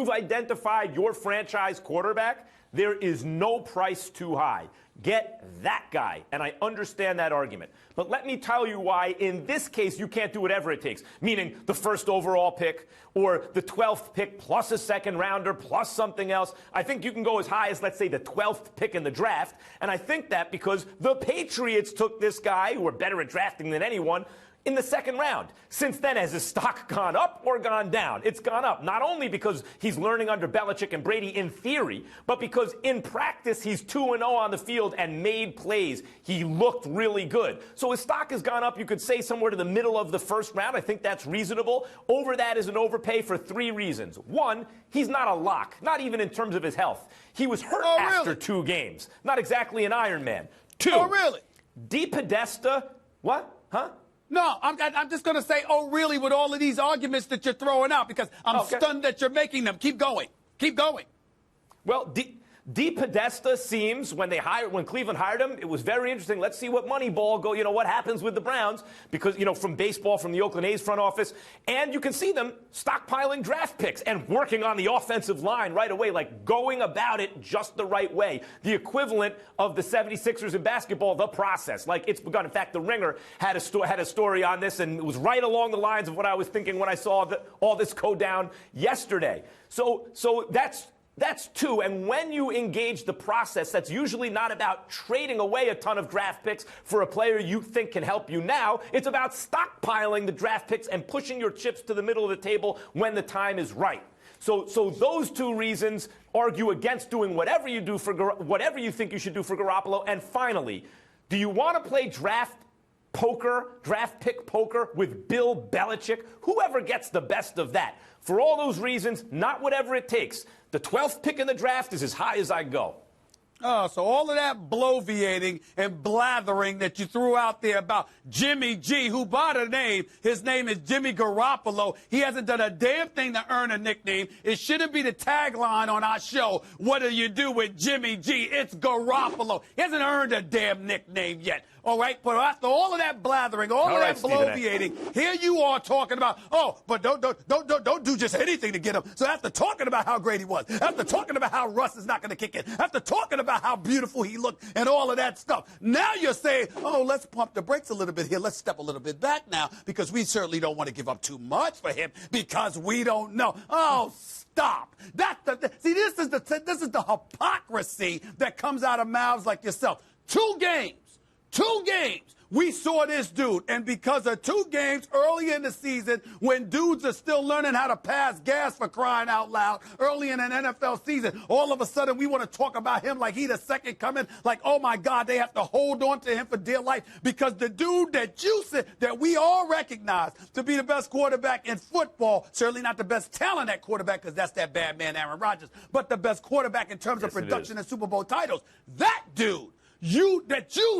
you've identified your franchise quarterback, there is no price too high. Get that guy. And I understand that argument. But let me tell you why, in this case, you can't do whatever it takes, meaning the first overall pick or the 12th pick plus a second rounder plus something else. I think you can go as high as, let's say, the 12th pick in the draft. And I think that because the Patriots took this guy, who are better at drafting than anyone, in the second round. Since then, has his stock gone up or gone down? It's gone up, not only because he's learning under Belichick and Brady in theory, but because in practice he's 2-0 on the field and made plays. He looked really good. So his stock has gone up, you could say, somewhere to the middle of the first round. I think that's reasonable. Over that is an overpay for 3 reasons. One, he's not a lock, not even in terms of his health. He was hurt after 2 games. Not exactly an Iron Man. 2. Oh, really? DePodesta, what? Huh? No, I'm just going to say, oh, really, with all of these arguments that you're throwing out, because I'm stunned that you're making them. Keep going. Keep going. Well, DePodesta seems, when Cleveland hired him, it was very interesting. Let's see what Moneyball what happens with the Browns, because, from baseball, from the Oakland A's front office. And you can see them stockpiling draft picks and working on the offensive line right away, like going about it just the right way. The equivalent of the 76ers in basketball, the process. Like, it's begun. In fact, The Ringer had a story on this, and it was right along the lines of what I was thinking when I saw all this go down yesterday. So that's 2, and when you engage the process, that's usually not about trading away a ton of draft picks for a player you think can help you now. It's about stockpiling the draft picks and pushing your chips to the middle of the table when the time is right. So those 2 reasons argue against doing whatever you think you should do for Garoppolo. And finally, do you want to play draft pick poker with Bill Belichick? Whoever gets the best of that. For all those reasons, not whatever it takes. The 12th pick in the draft is as high as I go. Oh, so all of that bloviating and blathering that you threw out there about Jimmy G, who by the name, his name is Jimmy Garoppolo. He hasn't done a damn thing to earn a nickname. It shouldn't be the tagline on our show. What do you do with Jimmy G? It's Garoppolo. He hasn't earned a damn nickname yet. All right, but after all of that blathering, all of that bloviating, here you are talking about, but don't do just anything to get him. So after talking about how great he was, after talking about how Russ is not going to kick in, after talking about how beautiful he looked and all of that stuff, now you're saying, let's pump the brakes a little bit here. Let's step a little bit back now, because we certainly don't want to give up too much for him because we don't know. Oh, stop. See, this is the hypocrisy that comes out of mouths like yourself. 2 games. 2 games, we saw this dude, and because of 2 games early in the season, when dudes are still learning how to pass gas, for crying out loud, early in an NFL season, all of a sudden we want to talk about him like he the second coming, like, oh my God, they have to hold on to him for dear life, because the dude that you said, that we all recognize to be the best quarterback in football, certainly not the best talent at quarterback, because that's that bad man Aaron Rodgers, but the best quarterback in terms of production and Super Bowl titles, that dude, you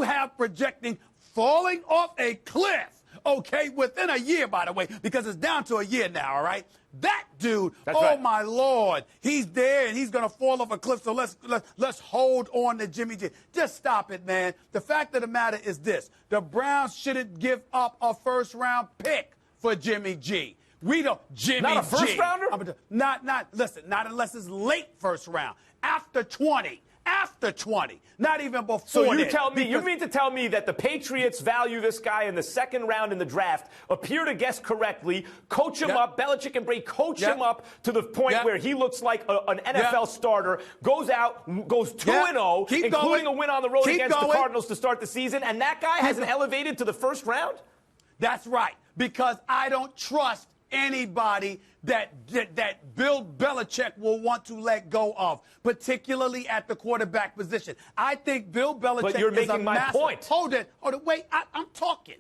have projecting falling off a cliff, okay, within a year, by the way, because it's down to a year now, all right? That dude, right. My Lord, he's there and he's going to fall off a cliff, so let's hold on to Jimmy G. Just stop it, man. The fact of the matter is this. The Browns shouldn't give up a first-round pick for Jimmy G. We don't, Jimmy G. Not a first-rounder? Not unless it's late first round. After 20. After 20, not even before. So you mean to tell me that the Patriots value this guy in the second round in the draft, appear to guess correctly, coach him up, Belichick and Brady coach him up to the point where he looks like an NFL starter, goes 2-0, including a win on the road against the Cardinals to start the season, and that guy hasn't elevated to the first round? That's right, because I don't trust anybody that Bill Belichick will want to let go of, particularly at the quarterback position. I think Bill Belichick But you're making my point. Hold it, wait, I'm talking.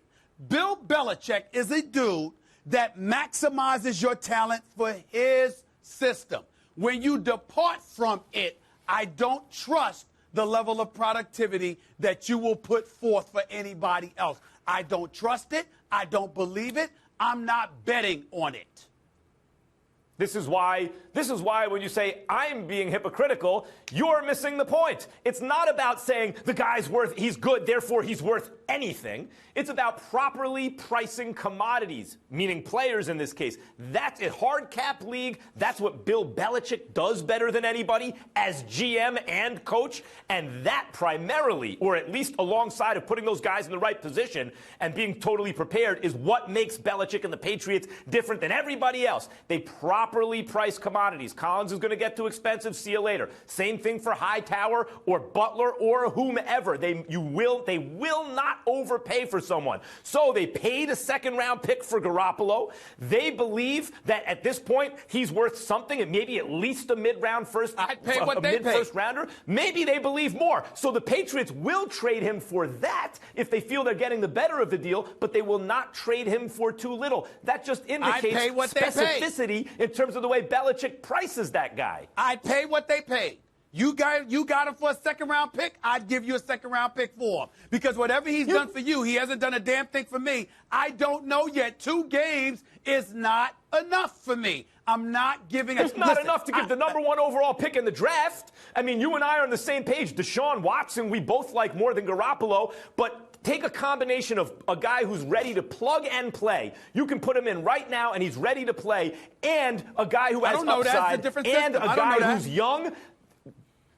Bill Belichick is a dude that maximizes your talent for his system. When you depart from it, I don't trust the level of productivity that you will put forth for anybody else. I don't trust it. I don't believe it. I'm not betting on it. This is why when you say I'm being hypocritical, you're missing the point. It's not about saying the guy's he's good, therefore he's worth anything. It's about properly pricing commodities, meaning players in this case. That's a hard cap league. That's what Bill Belichick does better than anybody as GM and coach. And that primarily, or at least alongside of putting those guys in the right position and being totally prepared, is what makes Belichick and the Patriots different than everybody else. They properly price commodities. Collins is going to get too expensive. See you later. Same thing for Hightower or Butler or whomever. They will not overpay for someone. So they paid a second-round pick for Garoppolo. They believe that at this point he's worth something, and maybe at least a mid-round first. I'd pay what they pay. Mid-first rounder. Maybe they believe more. So the Patriots will trade him for that if they feel they're getting the better of the deal, but they will not trade him for too little. That just indicates specificity in terms of the way Belichick prices that guy. I'd pay what they pay. You got him for a second-round pick, I'd give you a second-round pick for him. Because whatever he's done for you, he hasn't done a damn thing for me. I don't know yet. 2 games is not enough for me. I'm not giving It's not enough to give the number 1 overall pick in the draft. I mean, you and I are on the same page. Deshaun Watson, we both like more than Garoppolo, but take a combination of a guy who's ready to plug and play. You can put him in right now, and he's ready to play, and a guy who has upside, and a guy who's young.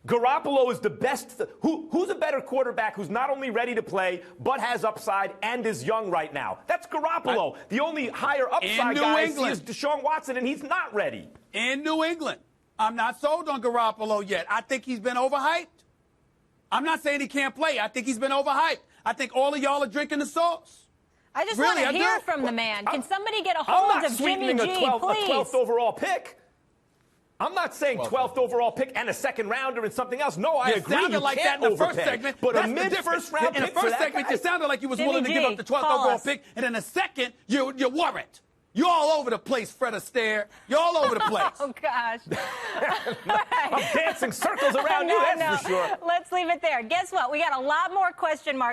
Garoppolo is the best. Who's a better quarterback who's not only ready to play, but has upside and is young right now? That's Garoppolo. The only higher upside guy I see is Deshaun Watson, and he's not ready. In New England, I'm not sold on Garoppolo yet. I think he's been overhyped. I'm not saying he can't play. I think he's been overhyped. I think all of y'all are drinking the sauce. I just want to hear from the man. Can somebody get a hold of Jimmy G, please? A 12th overall pick. I'm not saying 12th overall pick and a second rounder and something else. No, I agree. You sounded like that in the first segment. But a mid-first round pick in the first segment, you sounded like you was willing to give up the 12th overall pick, and in the second, you weren't. You're all over the place, Fred Astaire. You're all over the place. Oh, gosh. I'm dancing circles around you, that's for sure. Let's leave it there. Guess what? We got a lot more question marks.